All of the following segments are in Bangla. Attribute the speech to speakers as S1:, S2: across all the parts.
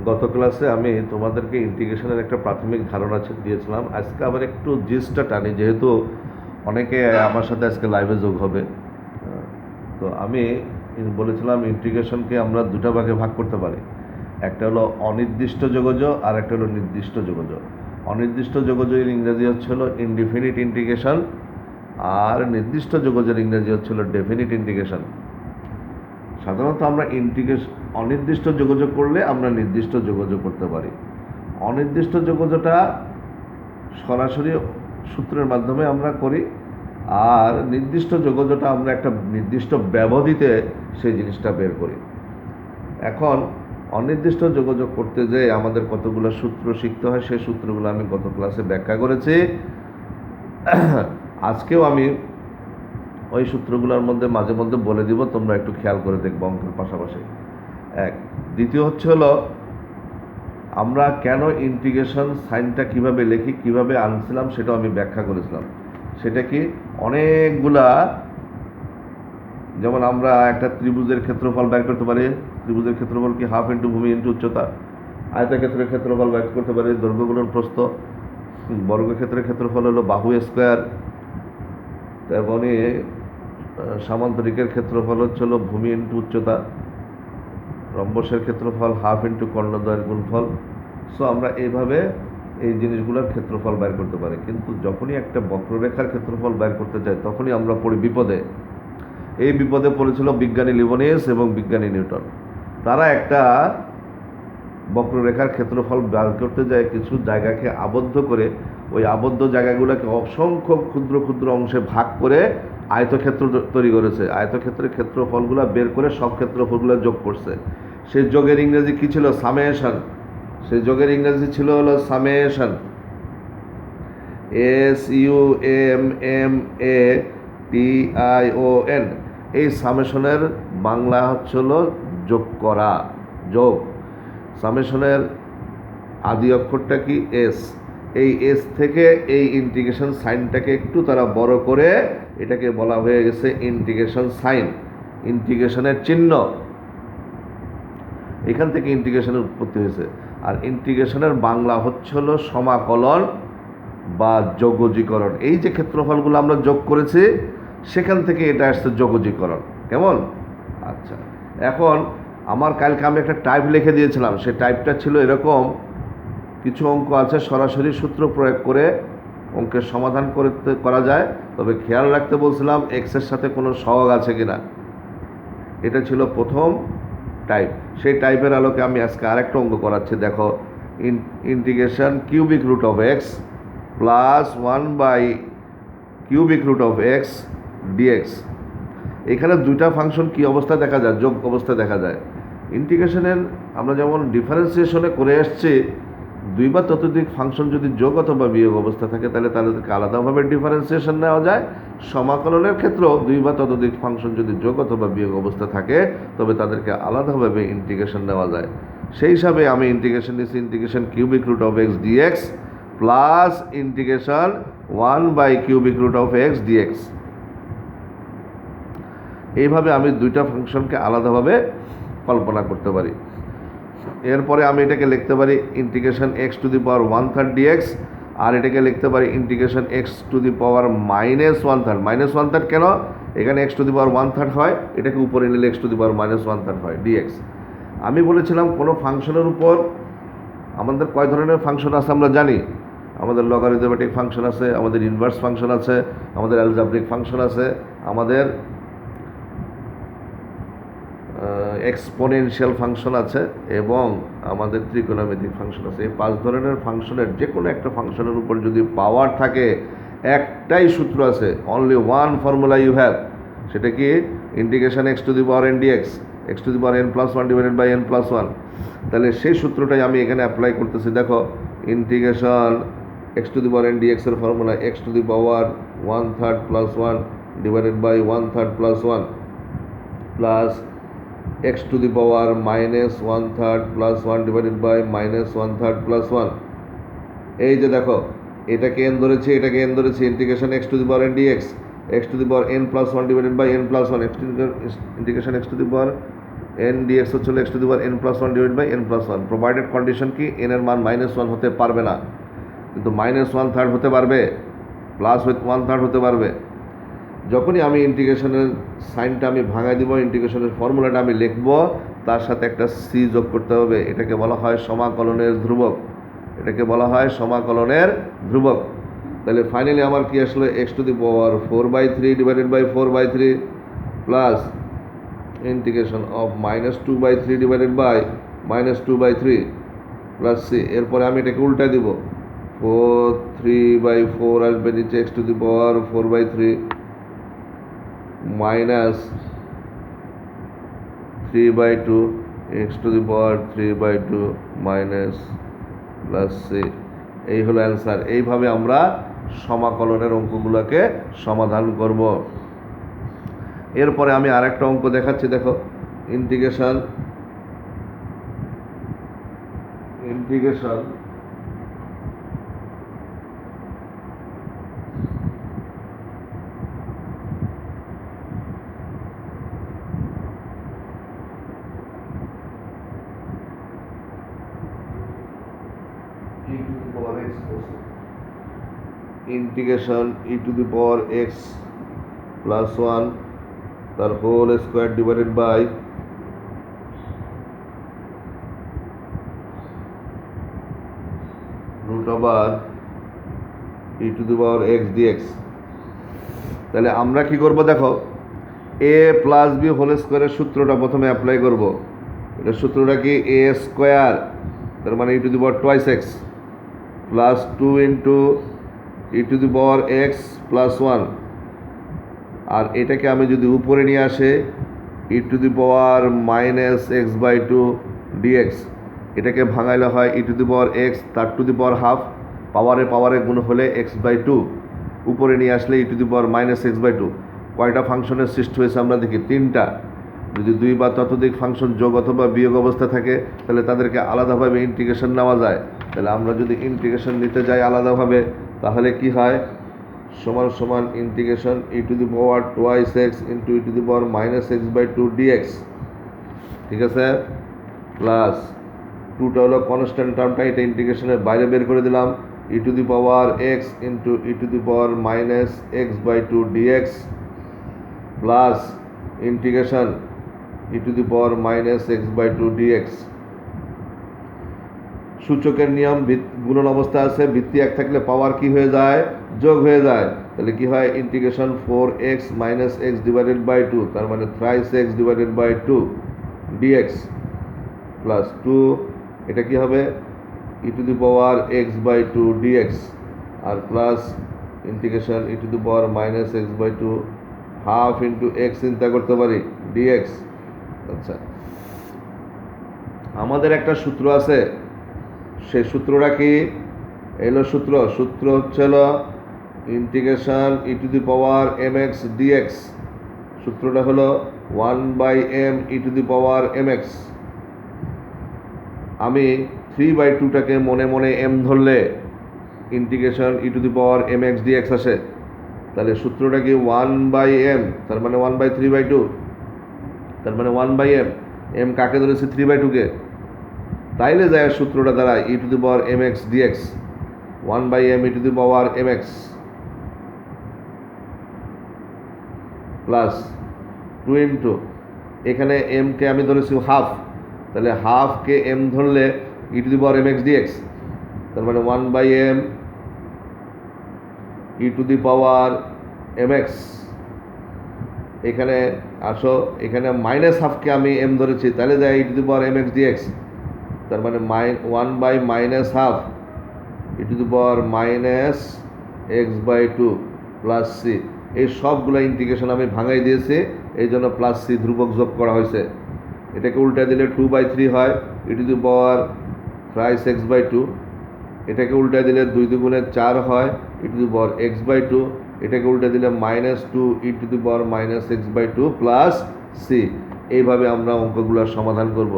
S1: গত ক্লাসে আমি তোমাদেরকে ইন্টিগ্রেশনের একটা প্রাথমিক ধারণা দিয়েছিলাম। আজকে আবার একটু জিসটা টানি, যেহেতু অনেকে আমার সাথে আজকে লাইভে যোগ হবে। তো আমি বলেছিলাম ইন্টিগ্রেশনকে আমরা দুটো ভাগে ভাগ করতে পারি। একটা হলো অনির্দিষ্ট যোগজ আর একটা হলো নির্দিষ্ট যোগজ। অনির্দিষ্ট যোগজের ইংরেজি হচ্ছিল ইনডিফিনিট ইন্টিগ্রেশন, আর নির্দিষ্ট যোগজের ইংরেজি হচ্ছিল ডেফিনিট ইন্টিগ্রেশন। সাধারণত আমরা অনির্দিষ্ট যোগাযোগ করলে আমরা নির্দিষ্ট যোগাযোগ করতে পারি। অনির্দিষ্ট যোগাযোগটা সরাসরি সূত্রের মাধ্যমে আমরা করি, আর নির্দিষ্ট যোগাযোগটা আমরা একটা নির্দিষ্ট ব্যবধিতে সেই জিনিসটা বের করি। এখন অনির্দিষ্ট যোগাযোগ করতে যেয়ে আমাদের কতগুলো সূত্র শিখতে হয়, সেই সূত্রগুলো আমি গত ক্লাসে ব্যাখ্যা করেছি। আজকেও আমি ওই সূত্রগুলোর মধ্যে মাঝে মধ্যে বলে দিব, তোমরা একটু খেয়াল করে দেখবো অঙ্কের পাশাপাশি। দ্বিতীয় হচ্ছে হলো আমরা কেন ইন্টিগ্রেশন সাইনটা কিভাবে লিখি, কিভাবে আনছিলাম, সেটাও আমি ব্যাখ্যা করেছিলাম। সেটা কি, অনেকগুলা, যেমন আমরা একটা ত্রিভুজের ক্ষেত্রফল বের করতে পারি। ত্রিভুজের ক্ষেত্রফল কি হাফ ইন্টু ভূমি ইন্টু উচ্চতা। আয়তক্ষেত্রের ক্ষেত্রফল বের করতে পারি দৈর্ঘ্য গুণন প্রস্থ। বর্গক্ষেত্রের ক্ষেত্রফল হলো বাহু স্কোয়ার। তেমনি সামান্তরিকের ক্ষেত্রফল হচ্ছিল ভূমি ইন্টু উচ্চতা। রম্বসের ক্ষেত্রফল হাফ ইন্টু কর্ণদ্বয়ের গুণফল। সো আমরা এইভাবে এই জিনিসগুলোর ক্ষেত্রফল বের করতে পারি। কিন্তু যখনই একটা বক্ররেখার ক্ষেত্রফল বের করতে চাই, তখনই আমরা পড়ি বিপদে। এই বিপদে পড়েছিল বিজ্ঞানী লিবনিস এবং বিজ্ঞানী নিউটন। তারা একটা বক্ররেখার ক্ষেত্রফল বের করতে যায় কিছু জায়গাকে আবদ্ধ করে, ওই আবদ্ধ জায়গাগুলোকে অসংখ্য ক্ষুদ্র ক্ষুদ্র অংশে ভাগ করে আয়তক্ষেত্র তৈরি করেছে। আয়তক্ষেত্রের ক্ষেত্রফলগুলো বের করে সব ক্ষেত্রফলগুলো যোগ করছে। সেই যোগের ইংরেজি কি ছিল? সামেশন। সেই যোগের ইংরেজি ছিল হলো সামেশন, SUMMATION। এই সামেশনের বাংলা হচ্ছে হলো যোগ করা, যোগ। সামেশনের আদি অক্ষরটা কি? এস। এই এস থেকে এই ইন্টিগ্রেশন সাইনটাকে একটু তারা বড় করে এটাকে বলা হয়ে গেছে ইন্টিগ্রেশন সাইন, ইন্টিগ্রেশনের চিহ্ন। এখান থেকে ইন্টিগ্রেশনের উৎপত্তি হয়েছে। আর ইন্টিগ্রেশনের বাংলা হচ্ছে হলো সমাকলন বা যোগজীকরণ। এই যে ক্ষেত্রফলগুলো আমরা যোগ করেছি, সেখান থেকে এটা আসছে যোগজীকরণ। কেমন? আচ্ছা, এখন আমার কালকে আমি একটা টাইপ লিখে দিয়েছিলাম। সেই টাইপটা ছিল এরকম, কিছু অঙ্ক আছে সরাসরি সূত্র প্রয়োগ করে অঙ্কের সমাধান করা যায়, তবে খেয়াল রাখতে বলছিলাম এক্সের সাথে কোনো সহগ আছে কিনা। এটা ছিল প্রথম টাইপ। সেই টাইপের আলোকে আমি আজকে আরেকটা অঙ্ক করাচ্ছি। দেখো, integration cubic root of x plus 1 by cubic root of x dx. এখানে দুইটা ফাংশন কি অবস্থায় দেখা যায়? যোগ অবস্থায় দেখা যায়। ইন্টিগ্রেশনের আমরা যেমন ডিফারেন্সিয়েশনে করে আসছি, দুই বা ততোধিক ফাংশন যদি যোগ অথবা বিয়োগ অবস্থা থাকে, তাহলে তাদেরকে আলাদাভাবে ডিফারেন্সিয়েশন নেওয়া যায়। সমাকলনের ক্ষেত্রেও দুই বা ততোধিক ফাংশন যদি যোগ অথবা বিয়োগ অবস্থা থাকে, তবে তাদেরকে আলাদাভাবে ইন্টিগ্রেশন নেওয়া যায়। সেই হিসাবে আমি ইন্টিগ্রেশন নিচ্ছি integration cubic root of x dx plus integration 1 by cubic root of x dx. এইভাবে আমি দুইটা ফাংশনকে আলাদাভাবে কল্পনা করতে পারি। এরপরে আমি এটাকে লিখতে পারি integration x to the power 1/3 dx, আর এটাকে লিখতে পারি integration x to the power -1/3। -1/3 কেন? এখানে এক্স টু দি পাওয়ার 1/3 হয়, এটাকে উপরে নিলে এক্স টু দি পাওয়ার -1/3 হয় ডিএক্স। আমি বলেছিলাম কোনো ফাংশনের উপর আমাদের কয় ধরনের ফাংশন আছে আমরা জানি। আমাদের লগারিদমেটিক ফাংশন আছে, আমাদের ইনভার্স ফাংশন আছে, আমাদের অ্যালজাব্রিক ফাংশন আছে, আমাদের এক্সপোনেনশিয়াল ফাংশন আছে, এবং আমাদের ত্রিকোণমিতিক ফাংশন আছে। এই 5 ধরনের ফাংশনের যে কোনো একটা ফাংশনের উপর যদি পাওয়ার থাকে, একটাই সূত্র আছে, only one formula you have. সেটা কি? Integration x to the power n dx, x to the power n+1 divided by n+1। তাহলে সেই সূত্রটাই আমি এখানে অ্যাপ্লাই করতেছি। দেখো, integration x to the power n dx এর formula x to the power 1/3 + 1 divided by 1/3 + 1 plus x to the power -1/3 + 1 divided by -1/3 + 1। এই যে দেখো, এটাকে n ধরেছি, এটাকে n ধরেছি, integration x to the power n dx, x to the power n+1 divided by n+1, integration x to the power n dx হচ্ছিল x to the power n plus one divide by n plus one. Provided condition কি, এন এর মান -1 হতে পারবে না, কিন্তু -1/3 হতে পারবে, +1/3 হতে পারবে। যখনই আমি ইন্টিগ্রেশনের সাইনটা আমি ভাঙাই দিব, ইন্টিগ্রেশনের ফর্মুলাটা আমি লিখব, তার সাথে একটা সি যোগ করতে হবে। এটাকে বলা হয় সমাকলনের ধ্রুবক, এটাকে বলা হয় সমাকলনের ধ্রুবক। তাহলে ফাইনালি আমার কি আসলে x to the power 4/3 divided by 4/3 plus integration of -2/3 divided by -2/3 plus c. এরপরে আমি এটাকে উল্টা দিব, 3/4 আসবে নিচে, x to the power 4/3 minus 3/2 x to the power 3/2 minus plus c. এই হলো অ্যান্সার। এইভাবে আমরা সমাকলনের অঙ্কগুলোকে সমাধান করব। এরপরে আমি আরেকটা অঙ্ক দেখাচ্ছি, দেখো। Integration integration e to the power x plus one তার whole square divided by √e to the power x dx. তাহলে আমরা কি করব, দেখো, এ প্লাস বি হোল স্কোয়ারের সূত্রটা প্রথমে অ্যাপ্লাই করব। এটার সূত্রটা কি, এ স্কোয়ার তার মানে e to the power twice x plus 2 into e to the power x plus one. আর এটাকে আমি যদি উপরে নিয়ে আসে, ই to the power -x/2 dx. এটাকে ভাঙাইলে হয় e to the power x তার টু দি পাওয়ার হাফ, পাওয়ারে গুণ হলে x/2, উপরে নিয়ে আসলে ই টু দি পাওয়ার -x/2। কয়টা ফাংশনের সৃষ্টি হয়েছে আমরা দেখি, 3টা। যদি 2 বা ততোধিক ফাংশন যোগ অথবা বিয়োগ অবস্থা থাকে, তাহলে তাদেরকে আলাদাভাবে ইন্টিগ্রেশন নেওয়া যায়। তাহলে আমরা যদি ইন্টিগ্রেশন নিতে যাই আলাদাভাবে, তাহলে কি হয়, সমান সমান integration e to the power twice x into e to the power -x/2 dx, ঠিক আছে, প্লাস 2টা হলো কনস্ট্যান্ট টার্মটা, এটা ইন্টিগ্রেশনের বাইরে বের করে দিলাম, e to the power x into e to the power -x/2 dx plus integration e to the power -x/2 dx. সূচকের নিয়ম, গুণন অবস্থা আছে, ভিত্তি এক থাকলে পাওয়ার কি হয়ে যায়, যোগ হয়ে যায়। তাহলে কি হয়, integration 4x - x divided by 2 তার মানে thrice x divided by 2 dx plus 2, এটা কি হবে e to the power x/2 dx, আর plus integration e to the power -x/2 half into x চিন্তা করতে পারি ডিএক্স। আচ্ছা, আমাদের একটা সূত্র আছে, সেই সূত্রটা কি, এলো সূত্র হচ্ছে হলো integration e to the power mx dx। সূত্রটা হলো 1/m e to the power mx। আমি 3/2টাকে মনে মনে m ধরলে integration e to the power mx dx আসে। তাহলে সূত্রটা কি 1/m, তার মানে 1/3/2, তার মানে 1/m। m কাকে ধরেছি, 3/2কে। তাইলে যায় সূত্রটা দ্বারা e to the power mx dx 1/m e to the power mx plus 2 into, এখানে m কে আমি ধরেছি হাফ, তাহলে হাফকে m ধরলে e to the power mx dx, তার মানে 1/m e to the power mx। এখানে আসো, এখানে মাইনাস হাফকে আমি m ধরেছি, তাহলে যায় ই to the power mx dx, তার মানে 1/-হাফ e to the power -x/2 plus c. এই সবগুলো ইন্টিগ্রেশন আমি ভাঙাই দিয়েছি, এই জন্য প্লাস সি ধ্রুবক যোগ করা হয়েছে। এটাকে উল্টা দিলে 2/3 হয় e to the power thrice x/2। এটাকে উল্টা দিলে 2 দুগুণে 4 হয় e to the power x/2। এটাকে উল্টা দিলে -2 e to the power -x/2 plus C. এইভাবে আমরা অঙ্কগুলোর সমাধান করব।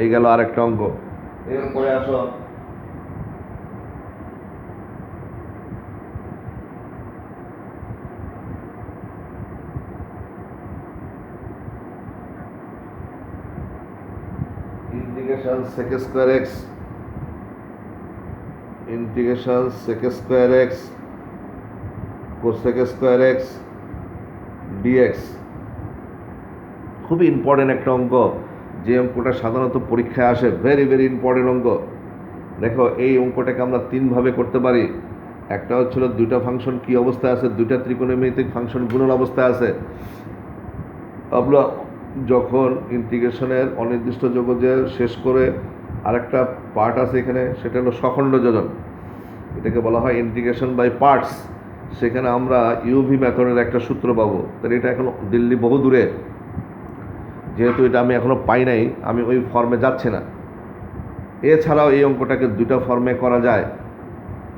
S1: এই গেল আরেকটা অঙ্ক। এরপরে আসো, integration sec square x integration sec square x cosec square x dx। খুবই ইম্পর্টেন্ট একটা অঙ্ক, যে অঙ্কটা সাধারণত পরীক্ষায় আসে, ভেরি ভেরি ইম্পর্টেন্ট অঙ্ক। দেখো এই অঙ্কটাকে আমরা তিনভাবে করতে পারি। একটা হচ্ছিল দুইটা ফাংশন কি অবস্থায় আছে, দুইটা ত্রিকোণমিতিক ফাংশন গুণন অবস্থায় আছে। আমরা যখন ইন্টিগ্রেশনের অনির্দিষ্ট যোগজের শেষ করে আরেকটা পার্ট আছে এখানে, সেটা হলো সখণ্ড যোজন, এটাকে বলা হয় ইন্টিগ্রেশন বাই পার্টস। সেখানে আমরা ইউভি মেথডের একটা সূত্র পাবো। তাহলে এটা এখন দিল্লি বহু দূরে, যেহেতু এটা আমি এখনও পাই নাই, আমি ওই ফর্মে যাচ্ছি না। এছাড়াও এই অঙ্কটাকে দুইটা ফর্মে করা যায়,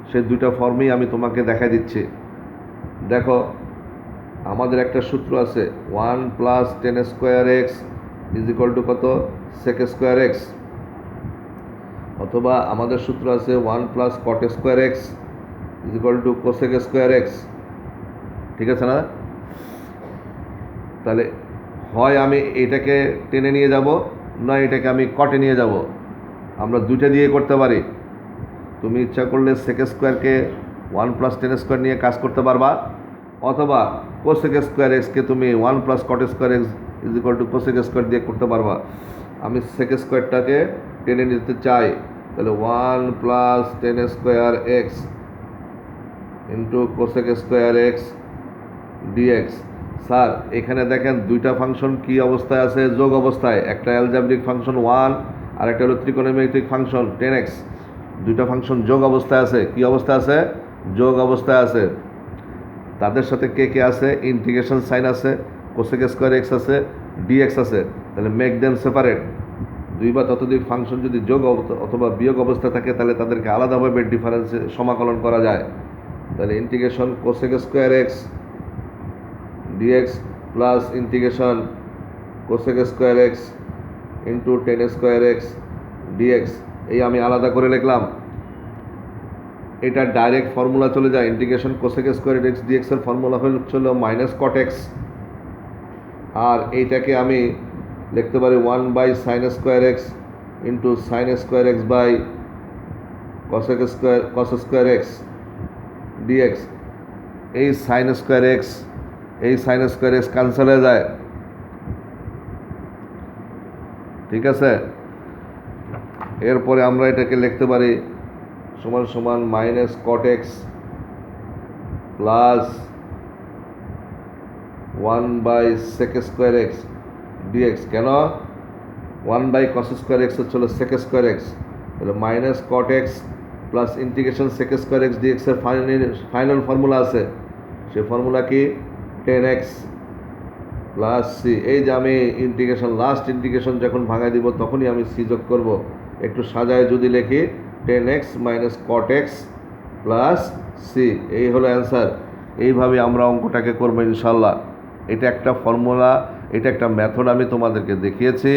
S1: সেই দুইটা ফর্মেই আমি তোমাকে দেখাই দিচ্ছি। দেখো আমাদের একটা সূত্র আছে 1 + tan square x is equal two কত, sec স্কোয়ার এক্স। অথবা আমাদের সূত্র আছে 1 + cot square x is equal two cosec square x. ঠিক আছে না? তাহলে হয় আমি এটাকে টেনে নিয়ে যাব, নয় এটাকে আমি কটে নিয়ে যাব। আমরা দুইটা দিয়ে করতে পারি। তুমি ইচ্ছা করলে sec স্কোয়ারকে 1 + tan স্কোয়ার নিয়ে কাজ করতে পারবা, অথবা cosec স্কোয়ার এক্সকে তুমি 1 + cot square x is equal two cosec square দিয়ে করতে পারবা। আমি sec স্কোয়ারটাকে টেনে নিতে চাই, তাহলে 1 + tan square x into cosec square x dx। Sir এখানে দেখেন দুইটা ফাংশন কি অবস্থায় আছে, যোগ অবস্থায়। একটা অ্যালজেব্রিক ফাংশন 1 আর একটা হলো ত্রিকোণমিতিক ফাংশন 10x। দুইটা ফাংশন যোগ অবস্থায় আছে। কি অবস্থায় আছে? যোগ অবস্থায় আছে। তাদের সাথে কে কে আছে? ইন্টিগ্রেশন সাইন আছে, cosec স্কোয়ার এক্স আছে, dx আছে। তাহলে মেক দেম সেপারেট। দুই বা ততোধিক ফাংশন যদি যোগ অথবা বিয়োগ অবস্থায় থাকে, তাহলে তাদেরকে আলাদাভাবে ডিফারেন্সে সমাকলন করা যায়। তাহলে integration cosec square x dx plus integration cosec square x into tan square x dx, এই আমি আলাদা করে লিখলাম। এটা ডাইরেক্ট ফর্মুলা চলে যায়। Integration cosec square x dx এর ফর্মুলা হচ্ছিল -cot x, আর এইটাকে আমি লিখতে পারি 1/sin square x into sin square x by cos square x dx। এই sin স্কোয়ার এক্স, এই sin স্কোয়ার এক্স ক্যান্সেল হয়ে যায়। ঠিক আছে? এরপরে আমরা এটাকে লিখতে পারি সমান সমান -cot x plus 1/sec square x dx। কেন? 1/cos স্কোয়ার এক্স হচ্ছিল sec স্কোয়ার এক্স, তাহলে -cot x plus integration sec square x dx এর ফাইনাল ফর্মুলা আছে। সেই ফর্মুলা কি? 10x plus c. এই যে আমি ইন্টিগ্রেশন, লাস্ট ইন্টিগ্রেশন যখন ভাঙাই দিব তখনই আমি সি যোগ করব। একটু সাজায় যদি লিখি 10x - cot x plus c, এই হলো অ্যান্সার। এইভাবে আমরা অঙ্কটাকে করবো ইনশাল্লাহ। এটা একটা ফর্মুলা, এটা একটা মেথড আমি তোমাদেরকে দেখিয়েছি।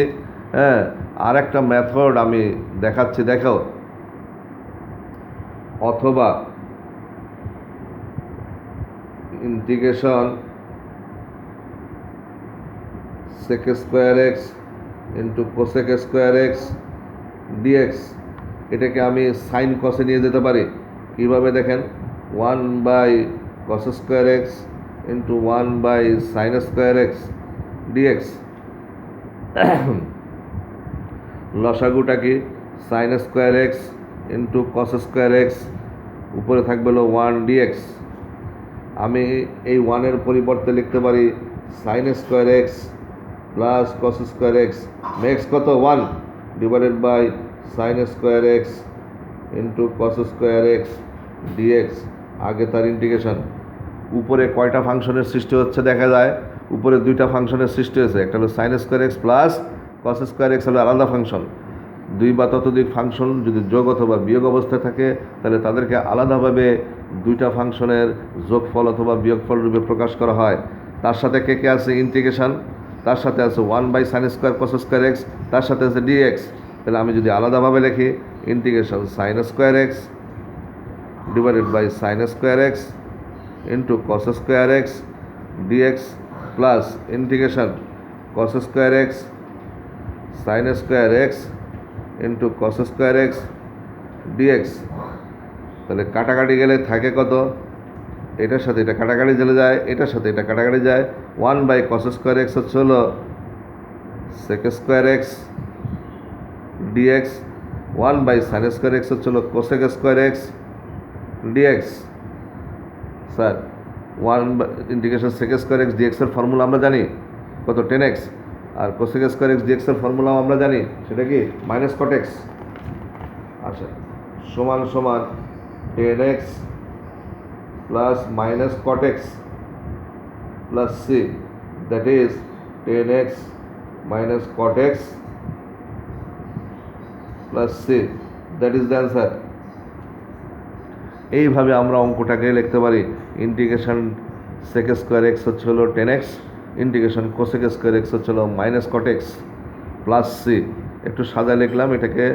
S1: হ্যাঁ, আর একটা মেথড আমি দেখাচ্ছি, দেখো। অথবা integration sec square x into cosec square x dx, এটাকে আমি সাইন কসে নিয়ে যেতে পারি। কীভাবে দেখেন? 1/cos square x into 1/sin square x dx। লসাগুটা কি? sin square x into cos square x, উপরে থাকবে হলো 1 dx। আমি এই 1-এর পরিবর্তে লিখতে পারি sin square x plus cos square x makes কত? 1 divided by sin square x into cos square x dx। আগে তার ইন্টিগ্রেশন। উপরে কয়টা ফাংশনের সৃষ্টি হচ্ছে দেখা যায়? উপরে দুইটা ফাংশনের সৃষ্টি হয়েছে। একটা হলো sin square x plus cos square x হলো আলাদা ফাংশন। দুই বা ততোধিক ফাংশন যদি যোগ অথবা বিয়োগ অবস্থায় থাকে, তাহলে তাদেরকে আলাদাভাবে দুইটা ফাংশনের যোগফল অথবা বিয়োগফল রূপে প্রকাশ করা হয়। তার সাথে কে কে আছে? ইন্টিগ্রেশন। তার সাথে আছে 1/sin square cos square x, তার সাথে আছে dx। তাহলে আমি যদি আলাদাভাবে লিখি integration sin square x divided by sin square x into cos square x dx plus integration cos square x sin square x into cos square x dx. তাহলে কাটাকাটি গেলে থাকে কত, এটার সাথে এটা কাটাকাটি চলে যায়, এটার সাথে এটা কাটাকাটি যায়, 1/cos স্কোয়ার এক্স হচ্ছে হলো sec square x dx, 1/sin square x হচ্ছে হলো cosec square x dx. Sir integration sec square x ডিএক্সের ফর্মুলা আমরা জানি কত, 10x, আর কোসেক স্কোয়ার এক্স ডিএক্সের ফর্মুলাও আমরা জানি, সেটা কি মাইনাস কট এক্স। আচ্ছা, সমান সমান 10x plus minus cot x plus c, that is 10x minus cot x plus c, that is the answer. এইভাবে আমরা অঙ্কটাকে লিখতে পারি, ইন্টিগ্রেশন সেক স্কোয়ার এক্স হচ্ছে হলো 10x, integration cosec square x হচ্ছে হলো minus cot x plus c. একটু সাজা লিখলাম, এটাকে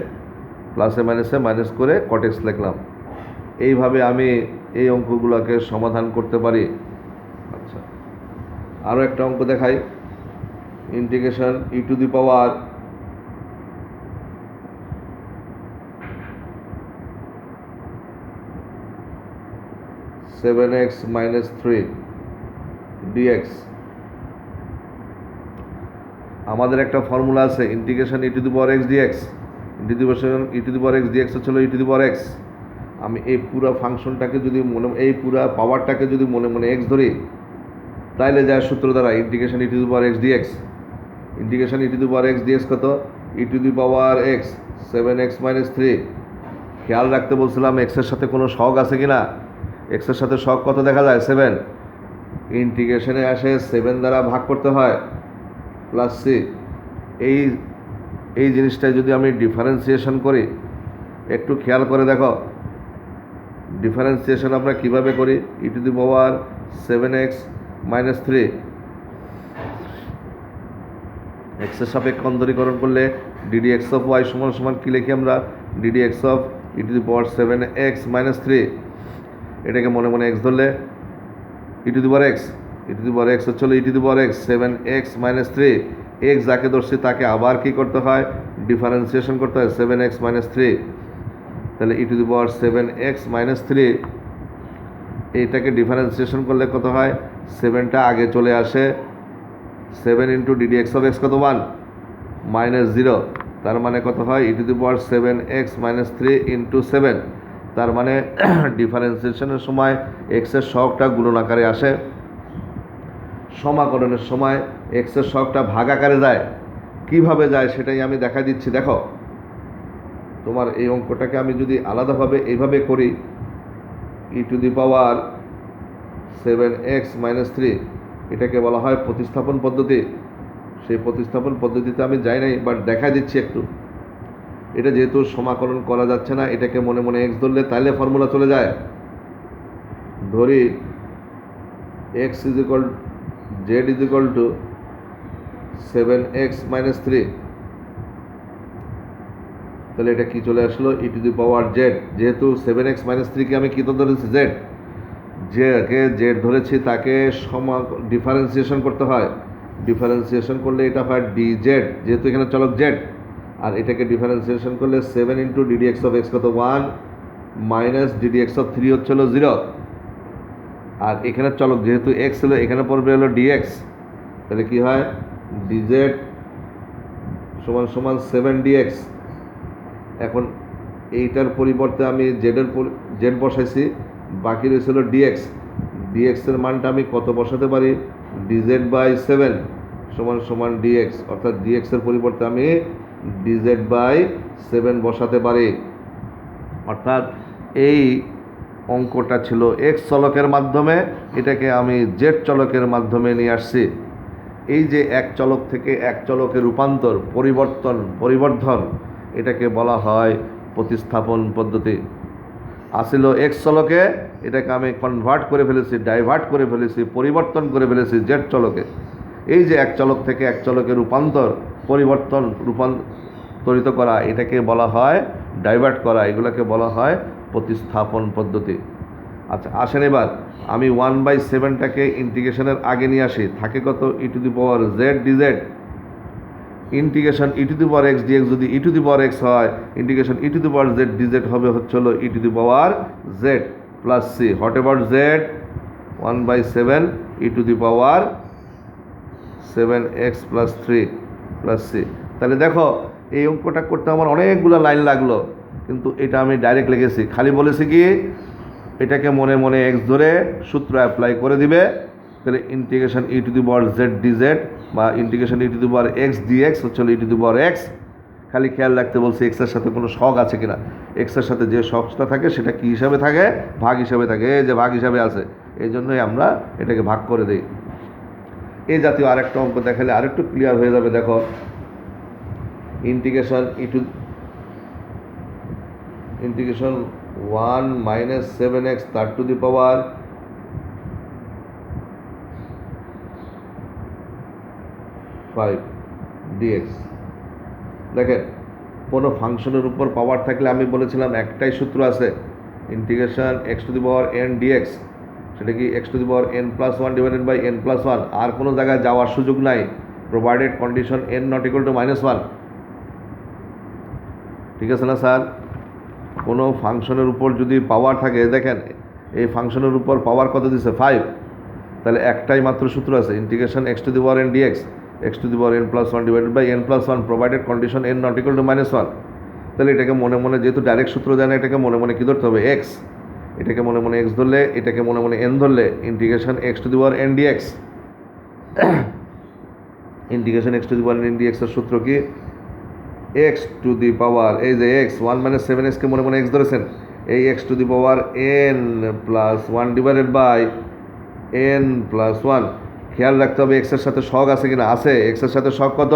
S1: প্লাসে মাইনাসে মাইনাস করে কট এক্স লিখলাম। এইভাবে আমি এই অঙ্কগুলোকে সমাধান করতে পারি। আচ্ছা, আরও একটা অঙ্ক দেখাই, integration e to the power seven x minus 3 dx. আমাদের একটা ফর্মুলা আছে, integration e to the power x dx, integration e to the power x dx হচ্ছে e to the power x. আমি এই পুরো ফাংশনটাকে যদি এই পুরো পাওয়ারটাকে যদি মনে মনে এক্স ধরি, তাইলে যায় সূত্র দ্বারা integration e to the power x dx. Integration e to the power x dx কত, e to the power x 7x minus 3। খেয়াল রাখতে বলছিলাম এক্সের সাথে কোনো শক আছে কি না, এক্সের সাথে শক কত দেখা যায়, 7। ইন্টিগ্রেশনে আসে 7 দ্বারা ভাগ করতে হয় প্লাস সি। এই জিনিসটা যদি আমি ডিফারেন্সিয়েশন করি, একটু খেয়াল করে দেখো ডিফারেন্সিয়েশন আমরা কিভাবে করি, ই to the power 7x minus 3 এক্সের সাপেক্ষে অন্তরীকরণ করলে ডিডি এক্স অফ ওয়াই সমান সমান কী লিখি আমরা, d d x of e to the power 7x minus 3। এটাকে মনে মনে এক্স ধরলে e to the power x, e to the power x হচ্ছে e to the power x 7x minus 3। X যাকে ধরছি তাকে আবার কি করতে হয়, ডিফারেন্সিয়েশন করতে হয় 7x মাইনাস 3। তাহলে ই to the power 7x minus 3, এইটাকে ডিফারেন্সিয়েশন করলে কত হয়, 7টা আগে চলে আসে, 7 into d d x of x কত 1 মাইনাস 0, তার মানে কত হয় e to the power 7x minus 3 into 7। তার মানে ডিফারেন্সিয়েশনের সময় এক্সের শকটা গুণন আকারে আসে, সমাকলনের সময় এক্সের শকটা ভাগ আকারে যায়। কিভাবে যায় সেটাই আমি দেখা দিচ্ছি। দেখো তোমার এই অঙ্কটাকে আমি যদি আলাদাভাবে এইভাবে করি, ই to the power 7x minus 3, এটাকে বলা হয় প্রতিস্থাপন পদ্ধতি। সেই প্রতিস্থাপন পদ্ধতিতে আমি যাই নাই, বাট দেখা দিচ্ছি একটু। এটা যেহেতু সমাকলন করা যাচ্ছে না, এটাকে মনে মনে এক্স ধরলে তাইলে ফর্মুলা চলে যায়। ধরি x is equal Z is equal two 7x minus 3, তাহলে এটা কি চলে আসলো, ই টু দি পাওয়ার জেড। যেহেতু 7x মাইনাস 3কে আমি কী ধরেছি, জেড, যাকে জেড ধরেছি তাকে ডিফারেন্সিয়েশন করতে হয়। ডিফারেন্সিয়েশন করলে এটা হয় ডি জেড, যেহেতু এখানে চলক জেড। আর এটাকে ডিফারেন্সিয়েশন করলে 7 into d d x of x কত 1 মাইনাস ডিডি এক্স অফ 3 হচ্ছে হলো 0। আর এখানে চলক যেহেতু এক্স হলো, এখানে পড়বে হলো ডিএক্স, তাহলে কি হয় ডিজেড সমান সমান 7 ডিএক্স। এখন এইটার পরিবর্তে আমি জেড বসাইছি, বাকি রয়েছিল ডিএক্স। ডিএক্সের মানটা আমি কত বসাতে পারি, ডিজেড বাই 7 সমান সমান ডিএক্স, অর্থাৎ ডিএক্সের পরিবর্তে আমি ডিজেড বাই 7 বসাতে পারি। অর্থাৎ এই অঙ্কটা ছিল এক্স চলকের মাধ্যমে, এটাকে আমি জেড চলকের মাধ্যমে নিয়ে আসছি। এই যে এক চলক থেকে এক চলকে রূপান্তর, পরিবর্ধন, এটাকে বলা হয় প্রতিস্থাপন পদ্ধতি। আসিল এক্স চলকে, এটাকে আমি কনভার্ট করে ফেলেছি, ডাইভার্ট করে ফেলেছি, পরিবর্তন করে ফেলেছি জেড চলকে। এই যে এক চলক থেকে এক চলকে রূপান্তরিত করা, এটাকে বলা হয় ডাইভার্ট করা, এগুলোকে বলা হয় প্রতিস্থাপন পদ্ধতি। আচ্ছা আসেন এবার আমি 1/7টাকে ইন্টিগ্রেশনের আগে নিয়ে আসি, থাকে কত e to the power z dz. Integration e to the power x dx যদি e to the power x হয়, integration e to the power z dz হবে হচ্ছে হলো e to the power z plus c. What about z? 1/7 e to the power 7x plus 3 plus c. তাহলে দেখো এই অঙ্কটা করতে আমার অনেকগুলো লাইন লাগলো, কিন্তু এটা আমি ডাইরেক্ট লিখেছি, খালি বলেছি কি এটাকে মনে মনে এক্স ধরে সূত্র অ্যাপ্লাই করে দিবে। তাহলে integration e to the power z dz বা integration e to the power x dx হচ্ছে হলো e to the power x. খালি খেয়াল রাখতে বলছি এক্সের সাথে কোনো শক আছে কিনা। এক্সের সাথে যে শকটা থাকে সেটা কী হিসাবে থাকে? ভাগ হিসাবে থাকে। এই যে ভাগ হিসাবে আছে, এই জন্যই আমরা এটাকে ভাগ করে দিই। এই জাতীয় আরেকটা অঙ্ক দেখালে আরেকটু ক্লিয়ার হয়ে যাবে। দেখো ইন্টিগ্রেশন 1 - 7x তার টু দি পাওয়ার 5 dx। দেখেন কোনো ফাংশনের উপর পাওয়ার থাকলে আমি বলেছিলাম একটাই সূত্র আছে, integration x to the power n dx. সেটা কি x to the power n+1 divided by n+1। আর কোনো জায়গায় যাওয়ার সুযোগ নাই, provided condition n not equal to -1। ঠিক আছে না স্যার? কোনো ফাংশনের উপর যদি পাওয়ার থাকে, দেখেন এই ফাংশনের উপর পাওয়ার কত দিছে? 5। তাহলে একটাই মাত্র সূত্র আছে, integration x to the power n dx x to the power n+1 divided by n+1 provided condition n not equal to -1। তাহলে এটাকে মনে মনে, যেহেতু ডাইরেক্ট সূত্র জানে, এটাকে মনে মনে কী ধরতে হবে? এক্স। এটাকে মনে মনে এক্স ধরলে, এটাকে মনে মনে এন ধরলে, integration x to the power n dx. Integration x to the power n ডিএক্সের সূত্র কি? এক্স টু দি পাওয়ার, এই যে এক্স 1 - 7xকে মনে মনে এক্স ধরেছেন, এই x to the power n+1 divided by n+1। খেয়াল রাখতে হবে এক্সের সাথে শক আছে কিনা। আছে, এক্সের সাথে শক কত?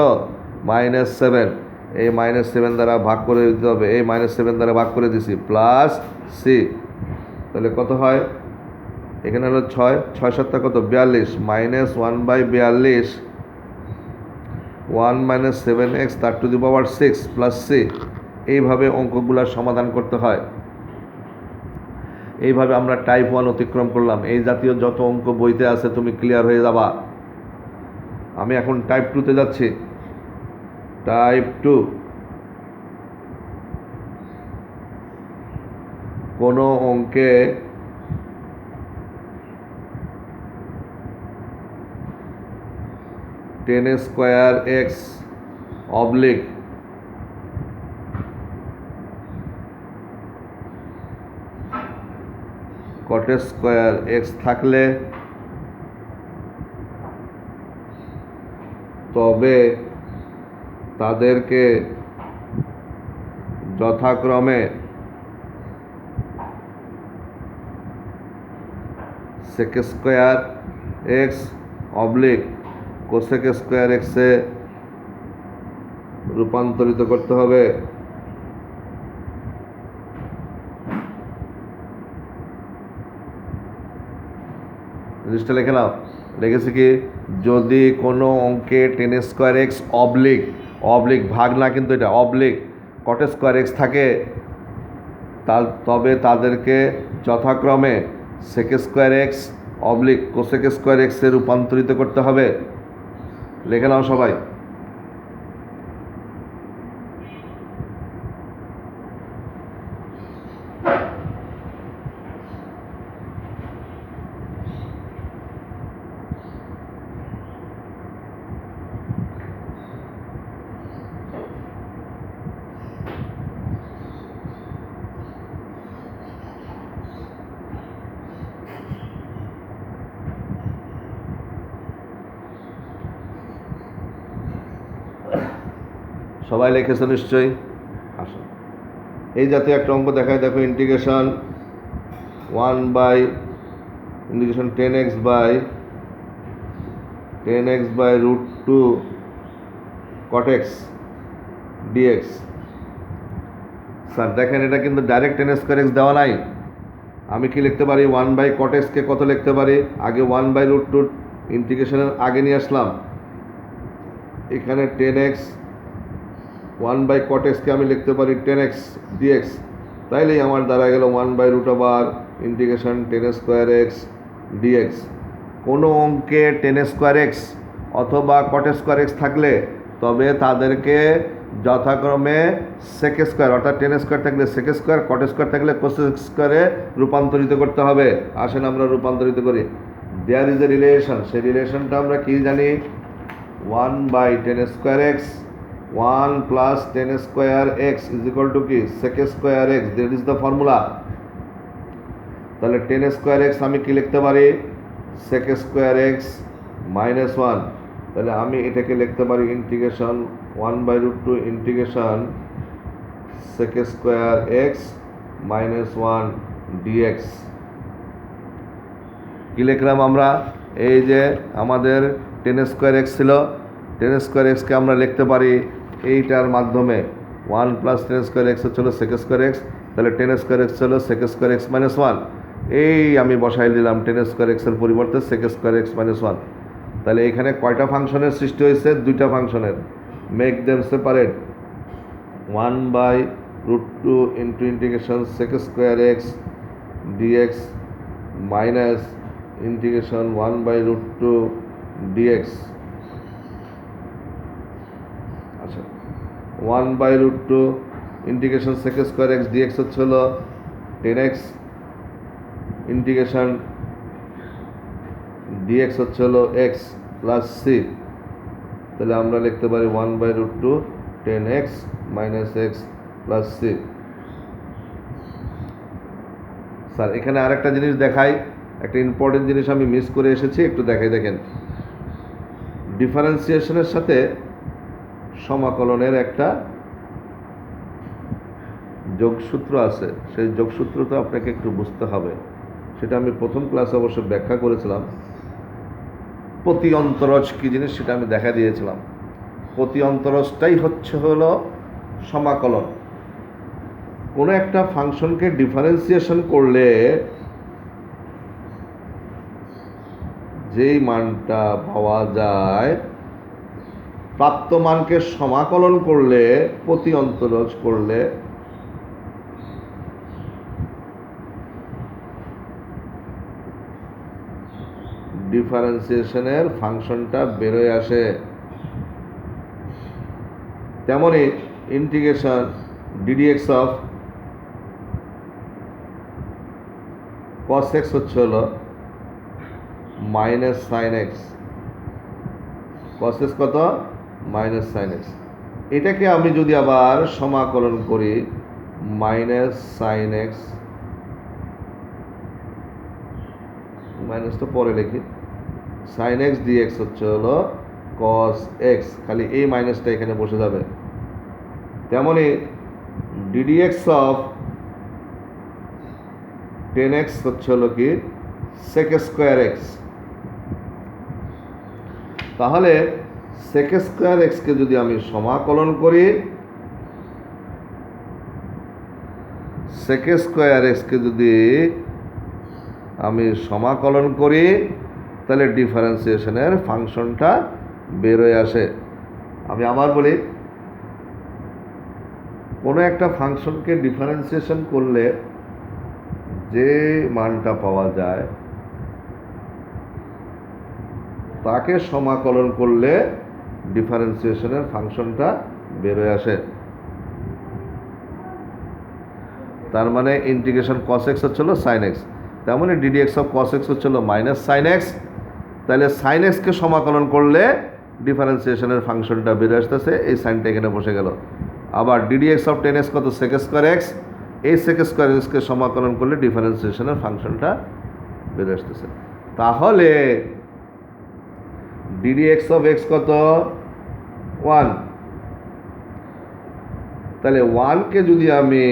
S1: -7। এই -7 দ্বারা ভাগ করে দিতে হবে, এই -7 দ্বারা ভাগ করে দিছি, প্লাস সি। তাহলে কত হয়? এখানে হলো 6, 6 7 কত? 42, -1/42 1 - 7x তার to the power 6 plus C. এইভাবে অঙ্কগুলোর সমাধান করতে হয়। এইভাবে আমরা টাইপ 1 অতিক্রম করলাম। এই জাতীয় যত অঙ্ক বইতে আছে তুমি ক্লিয়ার হয়ে যাবা। আমি এখন টাইপ 2তে যাচ্ছি। টাইপ 2, কোনো অঙ্কে tan square x oblique cot square x থাকলে তবে তাদেরকে যথাক্রমে sec square x oblique cosec square এক্সে রূপান্তরিত করতে হবে। জিনিসটা লিখে নাও। লিখেছি কি? যদি কোনো অঙ্কে tan square x oblique, oblique ভাগ না কিন্তু এটা অবলিক, cot স্কোয়ার এক্স থাকে, তবে তাদেরকে যথাক্রমে sec square x oblique cosec square এক্সে রূপান্তরিত করতে হবে। লিখে নাও সবাই। সবাই লিখেছো নিশ্চয়ই? আসো, এই জাতীয় একটা অঙ্ক দেখায়। দেখো integration 10x by √2 cot x dx। Sir দেখেন এটা কিন্তু ডাইরেক্ট tan স্কোয়ার এক্স দেওয়া নাই। আমি কি লিখতে পারি? 1/cot x কে কত লিখতে পারি? আগে 1/√2 ইন্টিগ্রেশনের আগে নিয়ে আসলাম। এখানে tan x 1/cot x কে আমি লিখতে পারি tan x dx। তাইলেই আমার দাঁড়া গেল 1/√ওভার integration tan square x dx. কোনো অঙ্কে tan স্কোয়ার এক্স অথবা cot স্কোয়ার এক্স থাকলে তবে তাদেরকে যথাক্রমে সেক স্কোয়ার অর্থাৎ টেন স্কোয়ার থাকলে সেক স্কোয়ার, কট স্কোয়ার থাকলে কোসেক স্কোয়ারে রূপান্তরিত করতে হবে। আসেন আমরা রূপান্তরিত করি। দেয়ার ইজ এ রিলেশন, সেই রিলেশনটা আমরা কি জানি, 1/10 square x 1 plus 10 square x is equal to কি sec square x, that is the formula. তাহলে 10 স্কোয়ার এক্স আমি কি লিখতে পারি, সেক স্কোয়ার এক্স মাইনাস 1। তাহলে আমি এটাকে লিখতে পারি integration 1/√2 integration sec square x minus 1 dx. কি লিখলাম আমরা, এই যে আমাদের 10 স্কোয়ার এক্স ছিল, 10 স্কোয়ার এক্সকে আমরা লিখতে পারি এইটার মাধ্যমে 1 প্লাস 10 স্কোয়ার এক্স হচ্ছিল সেক স্কোয়ার এক্স, তাহলে 10 স্কোয়ার এক্স হলো সেক স্কোয়ার এক্স মাইনাস 1। এই আমি বসাই দিলাম 10 স্কোয়ার এক্সের পরিবর্তে সেক স্কোয়ার এক্স মাইনাস 1। তাহলে এখানে কয়টা ফাংশনের সৃষ্টি হয়েছে, দুইটা ফাংশনের। Make them separate, 1/√2 into integration sec square x dx minus integration 1/√2 dx. আচ্ছা, 1/√2 integration sec square x dx হচ্ছে হলো 10x ইন্টিগ্রেশন ডিএক্স হচ্ছে হলো এক্স প্লাস সি। তাহলে আমরা লিখতে পারি 1/√2 10x minus x plus C. Sir এখানে আরেকটা জিনিস দেখাই, একটা ইম্পর্টেন্ট জিনিস আমি মিস করে এসেছি, একটু দেখাই। দেখেন, ডিফারেন্সিয়েশনের সাথে সমাকলনের একটা যোগসূত্র আছে, সেই যোগসূত্রটা আপনাকে একটু বুঝতে হবে। সেটা আমি প্রথম ক্লাসে অবশ্য ব্যাখ্যা করেছিলাম। প্রতি অন্তরজ কী জিনিস সেটা আমি দেখা দিয়েছিলাম। প্রতি অন্তরজটাই হলো সমাকলন। কোনো একটা ফাংশনকে ডিফারেন্সিয়েশন করলে যেই মানটা পাওয়া যায়, প্রাপ্ত মানকে সমাকলন করলে, প্রতি অন্তরজ করলে ডিফারেন্সিয়েশনের ফাংশনটা বেরোয় আসে। তেমনই integration ddx of cos x হচ্ছে হলো minus sine x, cos x কত, মাইনাস সাইন এক্স। এটাকে আমি যদি আবার সমাকলন করি মাইনাস সাইন এক্স, মাইনাস তো পরে লিখি, সাইন এক্স ডিএক্স হচ্ছে হলো কস এক্স, খালি এই মাইনাসটা এখানে বসে যাবে। তেমনই ডিডিএক্স অফ 10x হচ্ছে হলো কি সেক স্কোয়ার এক্স। তাহলে সেক স্কোয়ার এক্সকে যদি আমি সমাকলন করি, সেক স্কোয়ার এক্সকে যদি আমি সমাকলন করি, তাহলে ডিফারেন্সিয়েশনের ফাংশনটা বেরোয় আসে। আমি আবার বলি, কোনো একটা ফাংশনকে ডিফারেন্সিয়েশন করলে যে মানটা পাওয়া যায় তাকে সমাকলন করলে ডিফারেন্সিয়েশনের ফাংশনটা বেরোয় আসে। তার মানে ইন্টিগ্রেশন কস এক্স হচ্ছিল সাইন এক্স, তেমনি ডিডিএক্স অফ কস এক্স হচ্ছিল মাইনাস সাইন এক্স। তাহলে সাইন এক্সকে সমাকলন করলে ডিফারেন্সিয়েশনের ফাংশনটা বেরোয় আসতেছে, এই সাইনটা এখানে বসে গেল। আবার ডিডিএক্স অফ 10x কত সেক স্কোয়ার এক্স, এই সেক স্কোয়ার এক্সকে সমাকলন করলে ডিফারেন্সিয়েশনের ফাংশনটা বেরোয় আসতেছে। তাহলে ডিডিএক্স অফ এক্স কত 1, তাহলে 1কে যদি আমি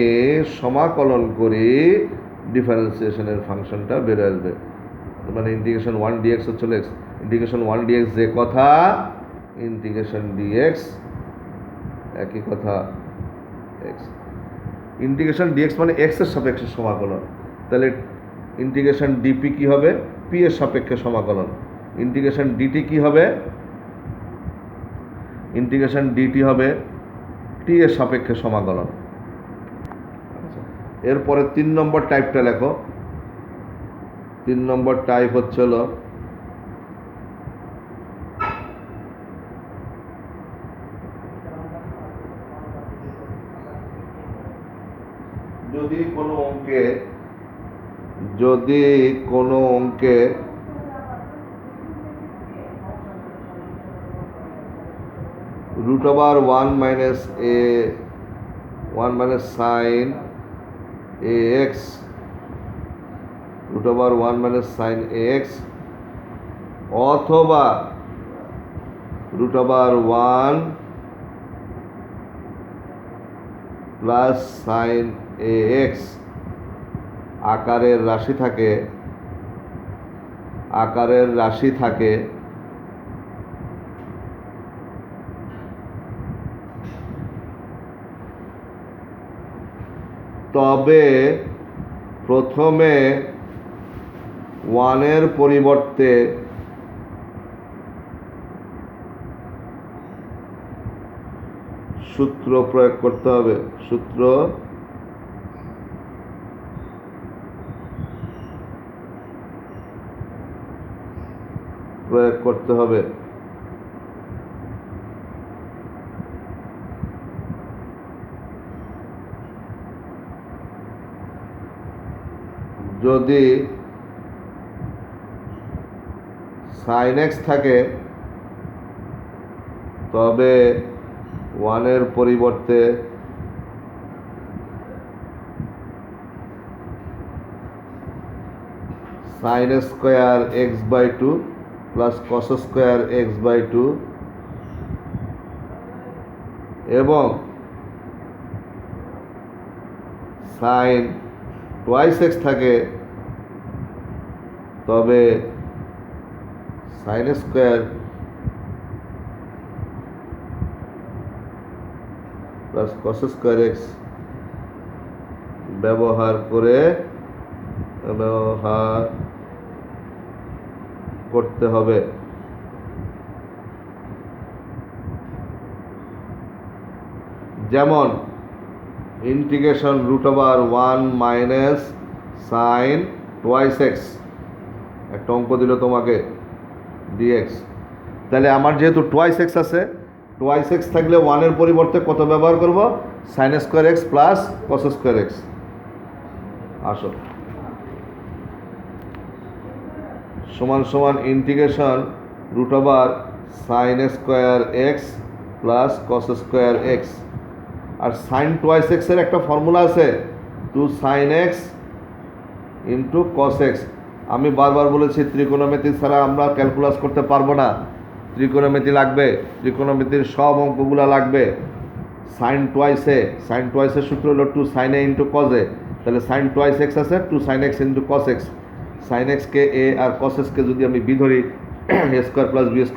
S1: সমাকলন করি ডিফারেন্সিয়েশনের ফাংশনটা বেরোয় আসবে। মানে ইন্টিগ্রেশন 1 ডিএক্স হচ্ছে এক্স, ইন্টিগ্রেশন 1 ডিএক্স যে কথা, ইন্টিগ্রেশন ডিএক্স একই কথা এক্স। ইন্টিগ্রেশন ডিএক্স মানে এক্স এর সাপেক্ষে সমাকলন। তাহলে ইন্টিগ্রেশন ডিপি কি হবে, পি এর সাপেক্ষে সমাকলন। ইন্টিগ্রেশন ডিটি কি হবে, ইন্টিগ্রেশন ডিটি হবে টি এর সাপেক্ষে সমাকলন। এরপরে 3 নম্বর টাইপটা লেখো। 3 নম্বর টাইপ হচ্ছে হলো যদি কোনো অঙ্কে √1 minus sine ax √1 minus sine ax অথবা √1 প্লাস সাইন ax আকারের রাশি থাকে তবে প্রথমে 1 এর পরিবর্তে সূত্র প্রয়োগ করতে হবে। যদি sin x থাকে তবে 1 এর পরিবর্তে sin square x/2 plus cos square x/2 এবং sin twice x থাকে তবে sin square plus cos square x ব্যবহার করতে হবে। যেমন integration √1 minus sine twice x একটা অঙ্ক দিল তোমাকে dx। তাহলে আমার যেহেতু twice x আছে, twice x থাকলে 1 এর পরিবর্তে কত ব্যবহার করব? sin square x plus cos square x। আসো সমান integration √sin square x plus cos square x। আর sin twice x এর একটা ফর্মুলা আছে 2 sin x into cos x। আমি বারবার বলেছি ত্রিকোণমিতি ছাড়া আমরা ক্যালকুলাস করতে পারবো না, ত্রিকোণমিতি লাগবে, ত্রিকোণমিতির সব অঙ্কগুলো লাগবে। sin twice এর সূত্র হলো 2 sin a into cos a। তাহলে sin twice x আছে 2 sin x into cos x। sin x কে a আর cos x কে যদি আমি b ধরি a square plus b square